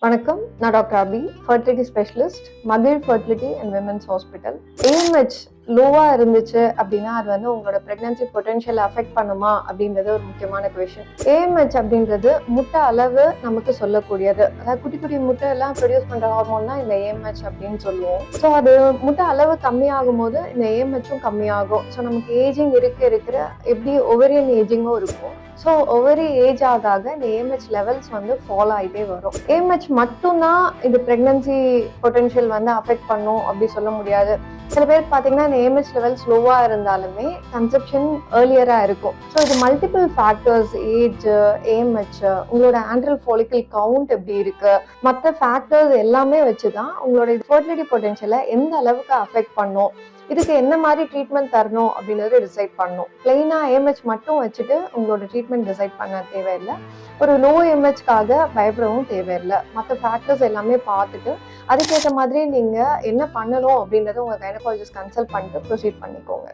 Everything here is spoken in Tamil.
வணக்கம், நான் டாக்டர் அபி, ஃபர்டிலிட்டி ஸ்பெஷலிஸ்ட், மகிழ் fertility and women's hospital. AMH லோவா இருந்துச்சு அப்படின்னா அது வந்து உங்களோட பிரெக்னன்சி பொட்டன்ஷியல் அஃபெக்ட் பண்ணுமா அப்படின்றது ஒரு முக்கியமான கொஷின். AMH அப்படின்றது முட்டை அளவு நமக்கு சொல்லக்கூடியது. அதாவது குட்டி குட்டி முட்டை எல்லாம் ப்ரொடியூஸ் பண்ற ஹார்மோன் தான் இந்த AMH அப்படின்னு சொல்லுவோம். ஸோ அது முட்டை அளவு கம்மியாகும் போது இந்த AMHம் கம்மியாகும். ஸோ நமக்கு ஏஜிங் இருக்கிற எப்படி ஒவரியன் ஏஜிங்கும் இருக்கும். ஸோ ஒவ்வொரு ஏஜ் ஆக இந்த AMH லெவல்ஸ் வந்து ஃபாலோ ஆகிட்டே வரும். AMH மட்டும்தான் இது ப்ரெக்னன்சி பொட்டன்ஷியல் வந்து அஃபெக்ட் பண்ணும் அப்படி சொல்ல முடியாது. சில பேருக்கு பார்த்தீங்கன்னா இந்த AMH லெவல் ஸ்லோவாக இருந்தாலுமே கன்செப்ஷன் ஏர்லியராக இருக்கும். ஸோ இது மல்டிபிள் ஃபேக்டர்ஸ், ஏஜ், AMH, உங்களோட ஆண்ட்ரல் ஃபாலிக்கல் கவுண்ட் எப்படி இருக்கு, மற்ற ஃபேக்டர்ஸ் எல்லாமே வச்சு தான் உங்களோட ஃபர்டிலிட்டி பொட்டன்ஷியலை எந்த அளவுக்கு அஃபெக்ட் பண்ணும், இதுக்கு என்ன மாதிரி ட்ரீட்மெண்ட் தரணும் அப்படின்றத டிசைட் பண்ணணும். பிளெயினாக AMH மட்டும் வச்சுட்டு உங்களோட ட்ரீட்மெண்ட் டிசைட் பண்ண தேவையில்லை. ஒரு லோ AMHக்காக பயப்படவும் தேவையில்லை. மற்ற ஃபேக்டர்ஸ் எல்லாமே பார்த்துட்டு அதுக்கேற்ற மாதிரி நீங்கள் என்ன பண்ணணும் அப்படின்றத உங்கள் கைனகாலஜிஸ்ட் கன்சல்ட் பண்ணிட்டு ப்ரொசீட் பண்ணிக்கோங்க.